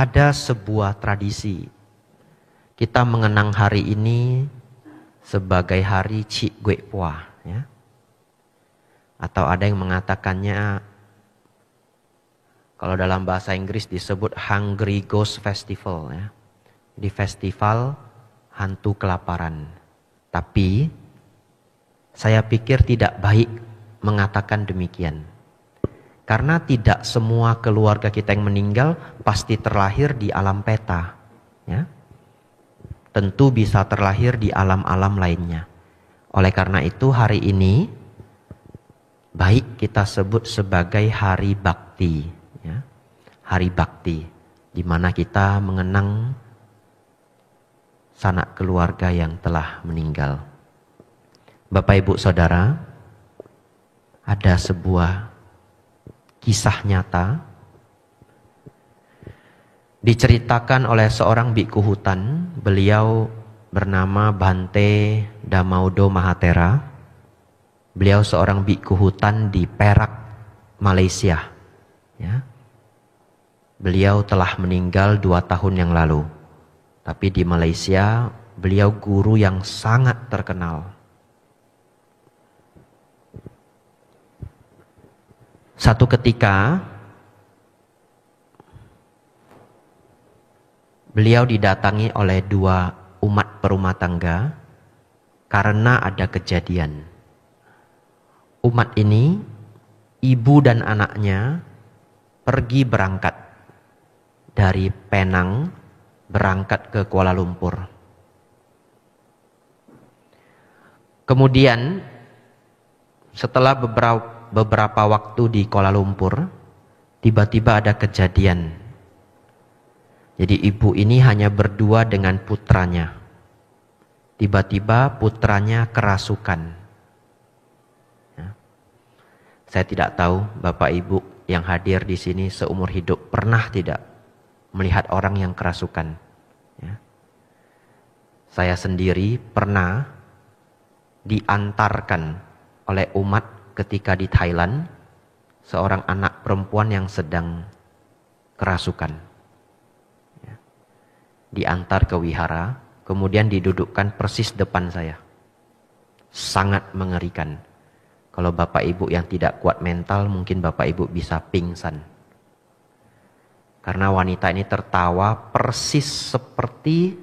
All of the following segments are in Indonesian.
ada sebuah tradisi. Kita mengenang hari ini sebagai hari Cik Gue Pua, ya. Atau ada yang mengatakannya, kalau dalam bahasa Inggris disebut Hungry Ghost Festival, ya. Di festival hantu kelaparan. Tapi saya pikir tidak baik mengatakan demikian. Karena tidak semua keluarga kita yang meninggal pasti terlahir di alam peta, ya. Tentu bisa terlahir di alam-alam lainnya. Oleh karena itu hari ini baik kita sebut sebagai hari bakti, ya. Hari bakti, di mana kita mengenang sanak keluarga yang telah meninggal. Bapak Ibu Saudara, ada sebuah kisah nyata diceritakan oleh seorang biku hutan. Beliau bernama Bhante Damaudo Mahatera. Beliau seorang biku hutan di Perak, Malaysia, ya. Beliau telah meninggal 2 tahun yang lalu. Tapi di Malaysia beliau guru yang sangat terkenal. Satu ketika beliau didatangi oleh 2 umat perumah tangga karena ada kejadian. Umat ini, ibu dan anaknya pergi berangkat dari Penang, berangkat ke Kuala Lumpur. Kemudian setelah beberapa waktu di Kuala Lumpur, tiba-tiba ada kejadian. Jadi ibu ini hanya berdua dengan putranya. Tiba-tiba putranya kerasukan. Ya. Saya tidak tahu Bapak Ibu yang hadir di sini seumur hidup pernah tidak melihat orang yang kerasukan. Ya. Saya sendiri pernah diantarkan oleh umat ketika di Thailand, seorang anak perempuan yang sedang kerasukan. Ya. Diantar ke wihara, kemudian didudukkan persis depan saya. Sangat mengerikan. Kalau Bapak Ibu yang tidak kuat mental, mungkin Bapak Ibu bisa pingsan. Karena wanita ini tertawa persis seperti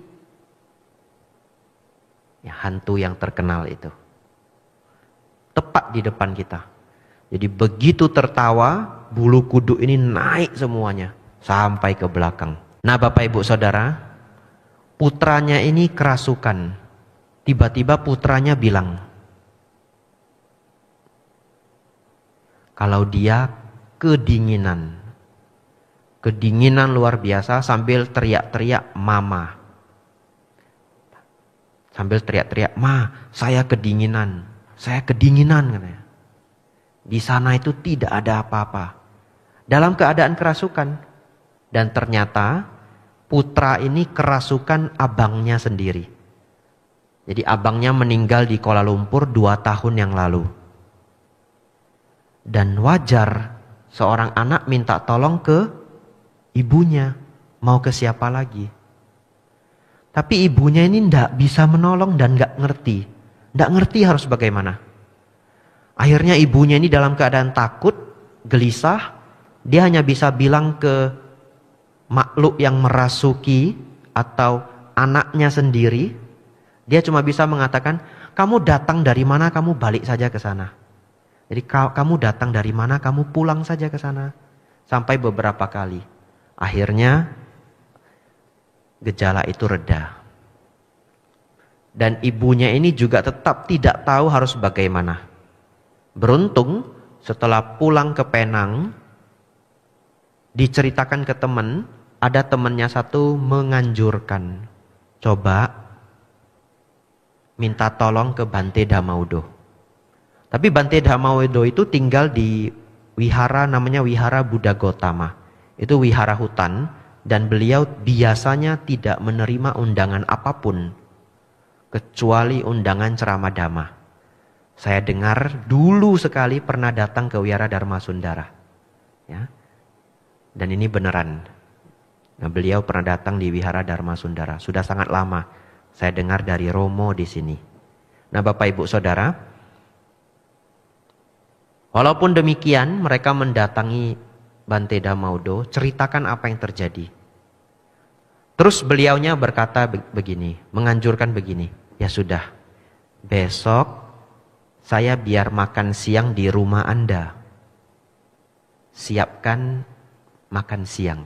ya, hantu yang terkenal itu. Tepat di depan kita. Jadi begitu tertawa, bulu kuduk ini naik semuanya sampai ke belakang. Nah Bapak Ibu Saudara, putranya ini kerasukan. Tiba-tiba putranya bilang, kalau dia kedinginan. Kedinginan luar biasa sambil teriak-teriak mama. Sambil teriak-teriak, "Ma, saya kedinginan. Saya kedinginan," katanya. Di sana itu tidak ada apa-apa. Dalam keadaan kerasukan. Dan ternyata putra ini kerasukan abangnya sendiri. Jadi abangnya meninggal di Kuala Lumpur 2 tahun yang lalu. Dan wajar seorang anak minta tolong ke ibunya. Mau ke siapa lagi? Tapi ibunya ini tidak bisa menolong dan gak ngerti. Tidak ngerti harus bagaimana. Akhirnya ibunya ini dalam keadaan takut, gelisah. Dia hanya bisa bilang ke makhluk yang merasuki atau anaknya sendiri. Dia cuma bisa mengatakan, "Kamu datang dari mana, kamu balik saja ke sana." Jadi kamu datang dari mana, kamu pulang saja ke sana. Sampai beberapa kali. Akhirnya gejala itu reda. Dan ibunya ini juga tetap tidak tahu harus bagaimana. Beruntung setelah pulang ke Penang, diceritakan ke teman, ada temannya satu menganjurkan, coba minta tolong ke Bhante Damaudo. Tapi Bhante Damaudo itu tinggal di wihara namanya Wihara Buddha Gotama. Itu wihara hutan dan beliau biasanya tidak menerima undangan apapun kecuali undangan ceramah dhamma. Saya dengar dulu sekali pernah datang ke Wihara Dharma Sundara. Ya. Dan ini beneran. Nah, beliau pernah datang di Wihara Dharma Sundara. Sudah sangat lama. Saya dengar dari Romo di sini. Nah, Bapak Ibu Saudara, walaupun demikian mereka mendatangi Bante Dhamaudo, ceritakan apa yang terjadi. Terus beliaunya berkata begini, menganjurkan begini, ya sudah, besok saya biar makan siang di rumah Anda. Siapkan makan siang.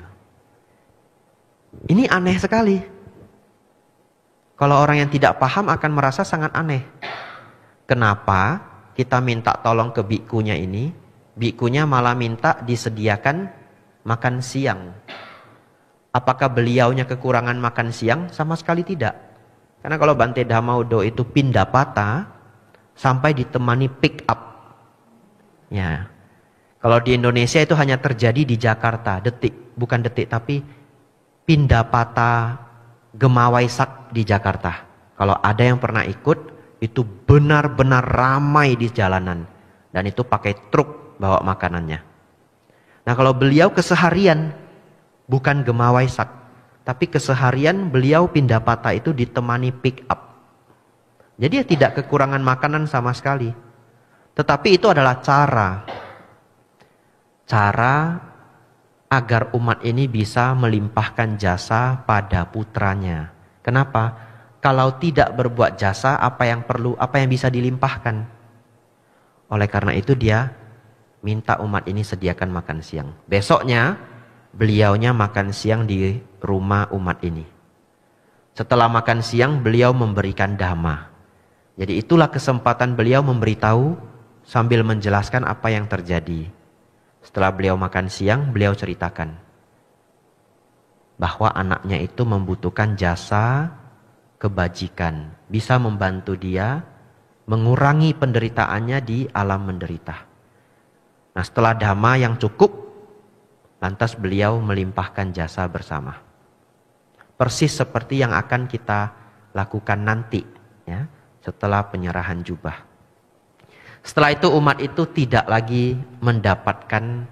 Ini aneh sekali. Kalau orang yang tidak paham akan merasa sangat aneh. Kenapa kita minta tolong ke bikunya ini, bikunya malah minta disediakan makan siang. Apakah beliaunya kekurangan makan siang? Sama sekali tidak. Karena kalau Bante Dhamaudo itu pindapata sampai ditemani pick up. Ya. Kalau di Indonesia itu hanya terjadi di Jakarta, bukan detik tapi pindapata Gemawaisak di Jakarta. Kalau ada yang pernah ikut, itu benar-benar ramai di jalanan. Dan itu pakai truk bawa makanannya. Nah, kalau beliau keseharian, bukan Gemawaisak, tapi keseharian beliau pindapata itu ditemani pick up. Jadi ya tidak kekurangan makanan sama sekali. Tetapi itu adalah cara agar umat ini bisa melimpahkan jasa pada putranya. Kenapa? Kalau tidak berbuat jasa, apa yang bisa dilimpahkan? Oleh karena itu dia minta umat ini sediakan makan siang. Besoknya beliaunya makan siang di rumah umat ini. Setelah makan siang beliau memberikan dhamma. Jadi itulah kesempatan beliau memberitahu sambil menjelaskan apa yang terjadi. Setelah beliau makan siang, beliau ceritakan bahwa anaknya itu membutuhkan jasa kebajikan. Bisa membantu dia mengurangi penderitaannya di alam menderita. Nah, setelah dhamma yang cukup, lantas beliau melimpahkan jasa bersama. Persis seperti yang akan kita lakukan nanti, ya, setelah penyerahan jubah. Setelah itu umat itu tidak lagi mendapatkan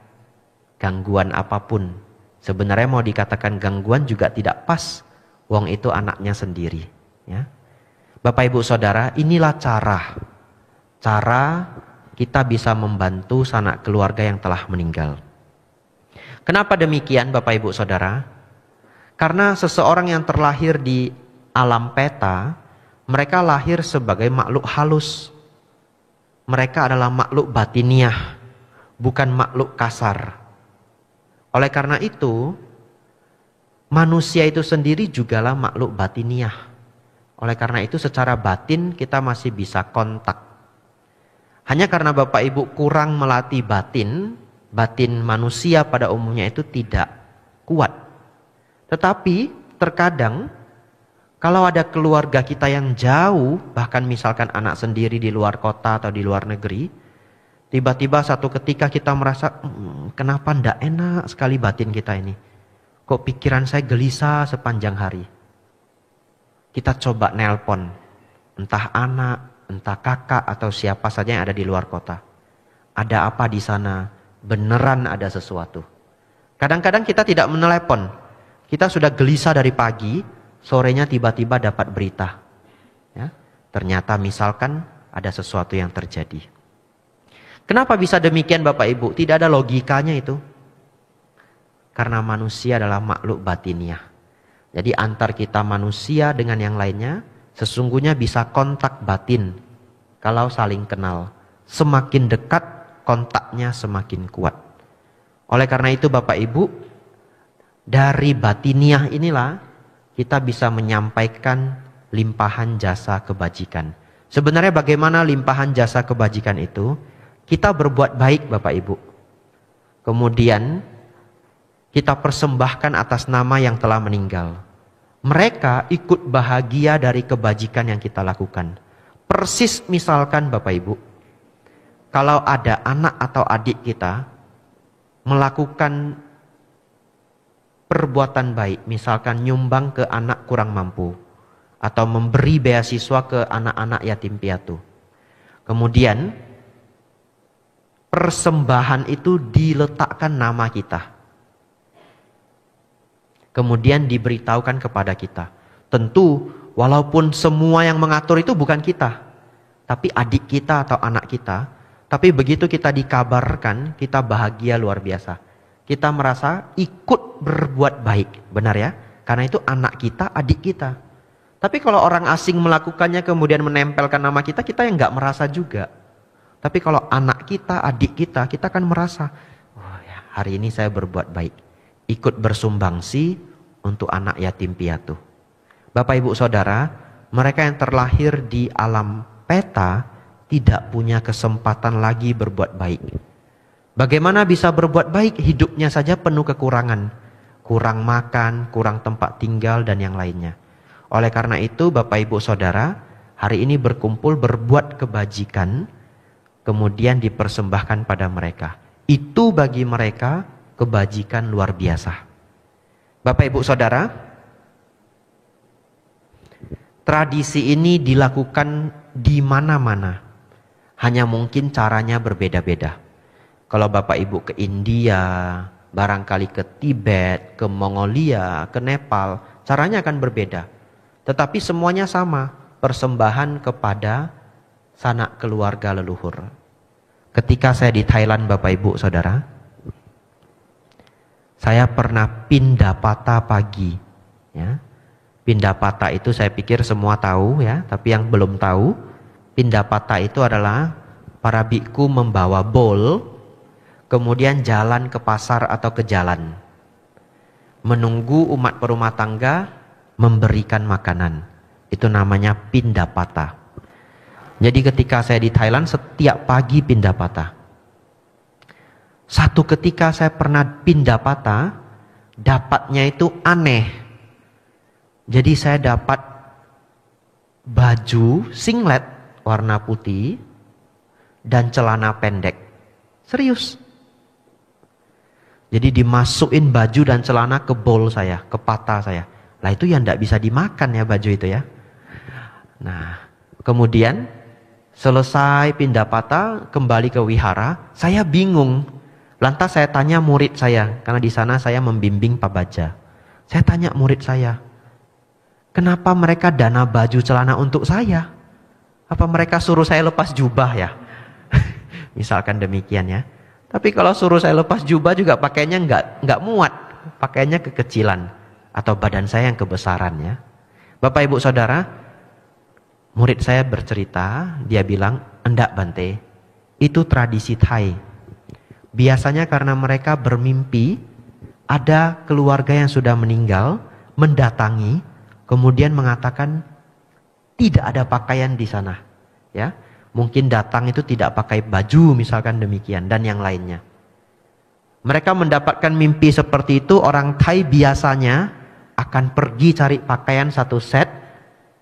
gangguan apapun. Sebenarnya mau dikatakan gangguan juga tidak pas. Wong itu anaknya sendiri. Ya. Bapak Ibu Saudara, inilah cara kita bisa membantu sanak keluarga yang telah meninggal. Kenapa demikian Bapak Ibu Saudara? Karena seseorang yang terlahir di alam peta, mereka lahir sebagai makhluk halus. Mereka adalah makhluk batiniah, bukan makhluk kasar. Oleh karena itu, manusia itu sendiri jugalah makhluk batiniah. Oleh karena itu secara batin kita masih bisa kontak. Hanya karena Bapak Ibu kurang melatih batin manusia pada umumnya itu tidak kuat. Tetapi terkadang kalau ada keluarga kita yang jauh, bahkan misalkan anak sendiri di luar kota atau di luar negeri, tiba-tiba satu ketika kita merasa, kenapa ndak enak sekali batin kita ini. Kok pikiran saya gelisah sepanjang hari. Kita coba nelpon, entah anak, entah kakak atau siapa saja yang ada di luar kota. Ada apa di sana? Beneran ada sesuatu. Kadang-kadang kita tidak menelepon. Kita sudah gelisah dari pagi, sorenya tiba-tiba dapat berita. Ya, ternyata misalkan ada sesuatu yang terjadi. Kenapa bisa demikian Bapak Ibu? Tidak ada logikanya itu. Karena manusia adalah makhluk batiniah. Jadi antar kita manusia dengan yang lainnya, sesungguhnya bisa kontak batin. Kalau saling kenal. Semakin dekat, kontaknya semakin kuat. Oleh karena itu Bapak Ibu, dari batiniah inilah kita bisa menyampaikan limpahan jasa kebajikan. Sebenarnya bagaimana limpahan jasa kebajikan itu? Kita berbuat baik Bapak Ibu. Kemudian kita persembahkan atas nama yang telah meninggal. Mereka ikut bahagia dari kebajikan yang kita lakukan. Persis misalkan Bapak Ibu, kalau ada anak atau adik kita melakukan perbuatan baik, misalkan nyumbang ke anak kurang mampu atau memberi beasiswa ke anak-anak yatim piatu. Kemudian persembahan itu diletakkan nama kita. Kemudian diberitahukan kepada kita. Tentu walaupun semua yang mengatur itu bukan kita, tapi adik kita atau anak kita. Tapi begitu kita dikabarkan, kita bahagia luar biasa. Kita merasa ikut berbuat baik, benar ya? Karena itu anak kita, adik kita. Tapi kalau orang asing melakukannya kemudian menempelkan nama kita, kita yang nggak merasa juga. Tapi kalau anak kita, adik kita, kita akan merasa, oh ya, hari ini saya berbuat baik. Ikut bersumbangsi untuk anak yatim piatu. Bapak ibu saudara, mereka yang terlahir di alam peta tidak punya kesempatan lagi berbuat baik. Bagaimana bisa berbuat baik? Hidupnya saja penuh kekurangan. Kurang makan, kurang tempat tinggal dan yang lainnya. Oleh karena itu Bapak ibu saudara, hari ini berkumpul berbuat kebajikan, kemudian dipersembahkan pada mereka. Itu bagi mereka kebajikan luar biasa. Bapak ibu saudara, tradisi ini dilakukan di mana-mana. Hanya mungkin caranya berbeda-beda. Kalau Bapak Ibu ke India, barangkali ke Tibet, ke Mongolia, ke Nepal, caranya akan berbeda. Tetapi semuanya sama, persembahan kepada sanak keluarga leluhur. Ketika saya di Thailand Bapak Ibu Saudara, saya pernah pindapata pagi. Ya. Pindapata itu saya pikir semua tahu ya, tapi yang belum tahu, pindapata itu adalah para biku membawa bowl, kemudian jalan ke pasar atau ke jalan, menunggu umat berumah tangga memberikan makanan. Itu namanya pindapata. Jadi ketika saya di Thailand setiap pagi pindapata. Satu ketika saya pernah pindapata, dapatnya itu aneh. Jadi saya dapat baju singlet warna putih dan celana pendek. Serius. Jadi dimasukin baju dan celana ke bowl saya, ke pata saya. Lah itu yang tidak bisa dimakan ya baju itu ya. Nah, kemudian selesai pindapata, kembali ke wihara, saya bingung. Lantas saya tanya murid saya, karena di sana saya membimbing pabaja. Saya tanya murid saya, kenapa mereka dana baju celana untuk saya? Apa mereka suruh saya lepas jubah ya? Misalkan demikian ya. Tapi kalau suruh saya lepas jubah juga pakainya nggak muat, pakainya kekecilan atau badan saya yang kebesaran ya. Bapak ibu saudara, murid saya bercerita, dia bilang, enggak Bante, itu tradisi Thai. Biasanya karena mereka bermimpi ada keluarga yang sudah meninggal mendatangi, kemudian mengatakan tidak ada pakaian di sana, ya. Mungkin datang itu tidak pakai baju misalkan demikian dan yang lainnya. Mereka mendapatkan mimpi seperti itu, orang Thai biasanya akan pergi cari pakaian satu set,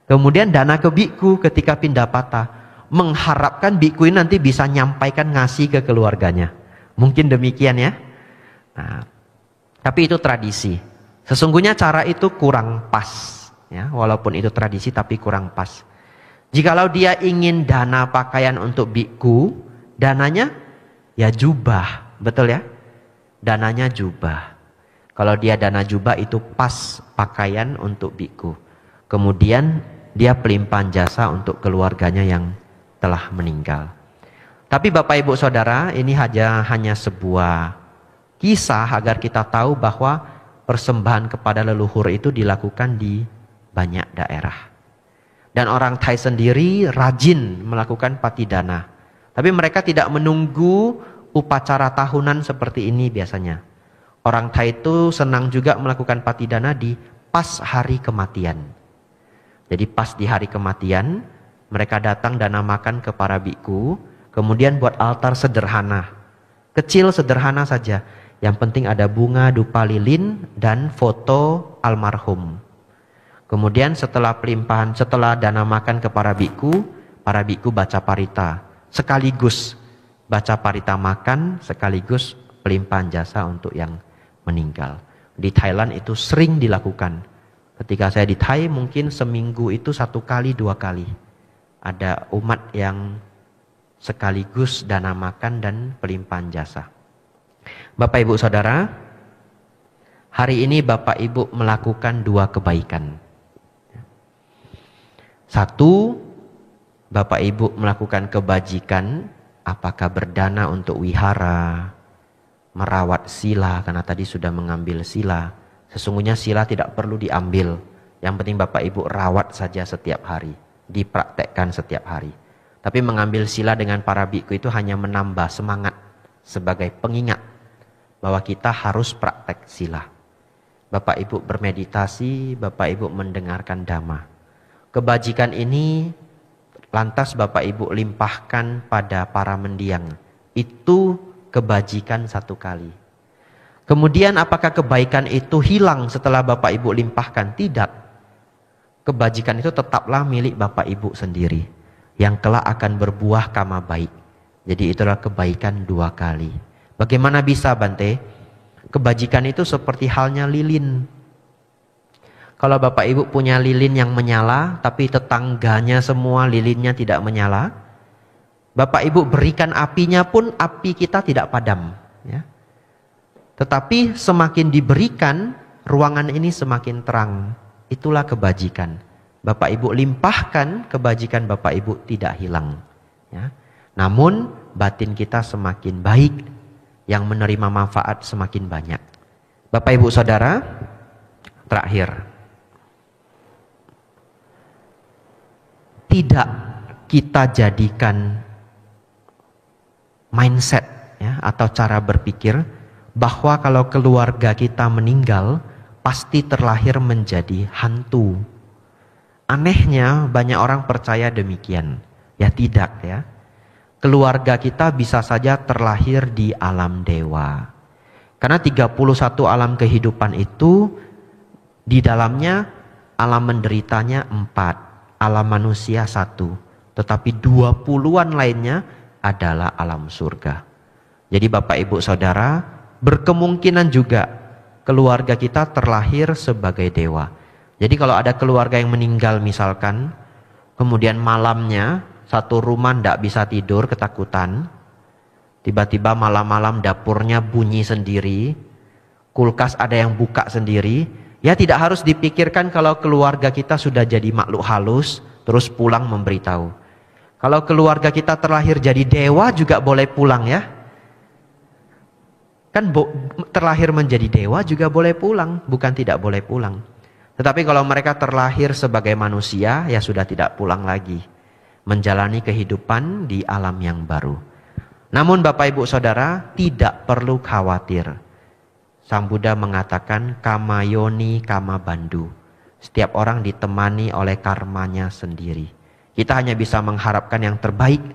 kemudian dana ke biku ketika pindapata, mengharapkan biku ini nanti bisa nyampaikan ngasih ke keluarganya. Mungkin demikian ya. Nah, tapi itu tradisi. Sesungguhnya cara itu kurang pas, ya, walaupun itu tradisi tapi kurang pas. Jikalau dia ingin dana pakaian untuk biku, dananya ya jubah, betul ya? Dananya jubah. Kalau dia dana jubah itu pas pakaian untuk biku. Kemudian dia pelimpahan jasa untuk keluarganya yang telah meninggal. Tapi Bapak Ibu Saudara, ini hanya sebuah kisah agar kita tahu bahwa persembahan kepada leluhur itu dilakukan di banyak daerah. Dan orang Thai sendiri rajin melakukan patidana. Tapi mereka tidak menunggu upacara tahunan seperti ini biasanya. Orang Thai itu senang juga melakukan patidana di pas hari kematian. Jadi pas di hari kematian, mereka datang dana makan ke para biku, kemudian buat altar sederhana. Kecil sederhana saja. Yang penting ada bunga, dupa lilin, dan foto almarhum. Kemudian setelah pelimpahan, setelah dana makan ke para biku baca parita. Sekaligus baca parita makan, sekaligus pelimpahan jasa untuk yang meninggal. Di Thailand itu sering dilakukan. Ketika saya di Thai mungkin seminggu itu 1 kali 2 kali. Ada umat yang sekaligus dana makan dan pelimpahan jasa. Bapak Ibu Saudara, Hari ini Bapak Ibu melakukan 2 kebaikan. Satu, Bapak Ibu melakukan kebajikan, apakah berdana untuk wihara, merawat sila, karena tadi sudah mengambil sila. Sesungguhnya sila tidak perlu diambil. Yang penting Bapak Ibu rawat saja setiap hari, dipraktekkan setiap hari. Tapi mengambil sila dengan para biku itu hanya menambah semangat sebagai pengingat bahwa kita harus praktek sila. Bapak Ibu bermeditasi, Bapak Ibu mendengarkan dhamma. Kebajikan ini lantas Bapak Ibu limpahkan pada para mendiang. Itu kebajikan 1 kali. Kemudian apakah kebaikan itu hilang setelah Bapak Ibu limpahkan? Tidak. Kebajikan itu tetaplah milik Bapak Ibu sendiri, yang kelak akan berbuah kama baik. Jadi itulah kebaikan 2 kali. Bagaimana bisa, Bante? Kebajikan itu seperti halnya lilin. Kalau Bapak Ibu punya lilin yang menyala, tapi tetangganya semua lilinnya tidak menyala, Bapak Ibu berikan apinya pun api kita tidak padam. Ya. Tetapi semakin diberikan, ruangan ini semakin terang. Itulah kebajikan. Bapak Ibu limpahkan, kebajikan Bapak Ibu tidak hilang. Ya. Namun batin kita semakin baik, yang menerima manfaat semakin banyak. Bapak Ibu Saudara, terakhir. Tidak kita jadikan mindset ya, atau cara berpikir bahwa kalau keluarga kita meninggal pasti terlahir menjadi hantu. Anehnya banyak orang percaya demikian. Ya tidak ya. Keluarga kita bisa saja terlahir di alam dewa. Karena 31 alam kehidupan itu di dalamnya alam menderitanya 4, alam manusia 1, tetapi 20-an lainnya adalah alam surga. Jadi Bapak Ibu Saudara, berkemungkinan juga keluarga kita terlahir sebagai dewa. Jadi kalau ada keluarga yang meninggal misalkan, kemudian malamnya satu rumah tidak bisa tidur ketakutan, tiba-tiba malam-malam dapurnya bunyi sendiri, kulkas ada yang buka sendiri, ya tidak harus dipikirkan kalau keluarga kita sudah jadi makhluk halus, terus pulang memberitahu. Kalau keluarga kita terlahir jadi dewa juga boleh pulang ya. Kan terlahir menjadi dewa juga boleh pulang, bukan tidak boleh pulang. Tetapi kalau mereka terlahir sebagai manusia, ya sudah tidak pulang lagi. Menjalani kehidupan di alam yang baru. Namun Bapak Ibu Saudara, tidak perlu khawatir. Sang Buddha mengatakan, kama yoni kama bandu. Setiap orang ditemani oleh karmanya sendiri. Kita hanya bisa mengharapkan yang terbaik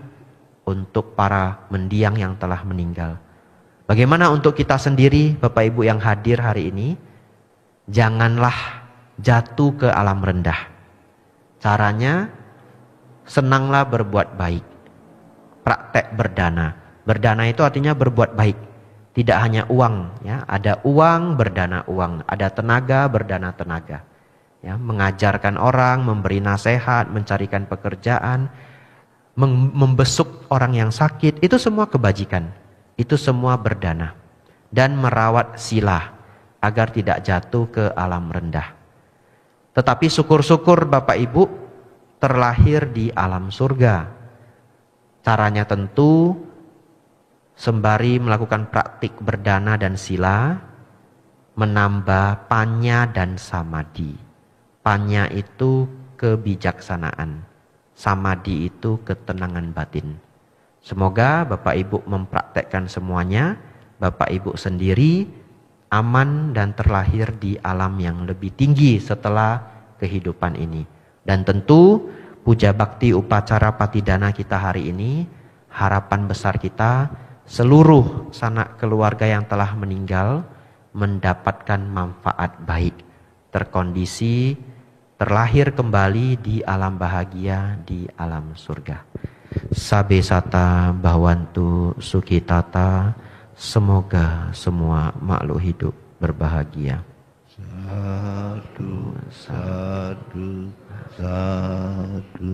untuk para mendiang yang telah meninggal. Bagaimana untuk kita sendiri, Bapak Ibu yang hadir hari ini? Janganlah jatuh ke alam rendah. Caranya, senanglah berbuat baik. Praktek berdana. Berdana itu artinya berbuat baik. Tidak hanya uang, ya. Ada uang, berdana uang. Ada tenaga, berdana tenaga. Ya, mengajarkan orang, memberi nasihat, mencarikan pekerjaan, membesuk orang yang sakit, itu semua kebajikan. Itu semua berdana. Dan merawat sila agar tidak jatuh ke alam rendah. Tetapi syukur-syukur Bapak Ibu terlahir di alam surga. Caranya tentu sembari melakukan praktik berdana dan sila, menambah panya dan samadhi. Panya itu kebijaksanaan, samadhi itu ketenangan batin. Semoga Bapak Ibu mempraktekkan semuanya, Bapak Ibu sendiri aman dan terlahir di alam yang lebih tinggi setelah kehidupan ini. Dan tentu puja bakti upacara patidana kita hari ini, harapan besar kita seluruh sanak keluarga yang telah meninggal mendapatkan manfaat baik, terkondisi, terlahir kembali di alam bahagia, di alam surga. Sabe sata bhavantu sukhitata, semoga semua makhluk hidup berbahagia. Sadu, sadu, sadu.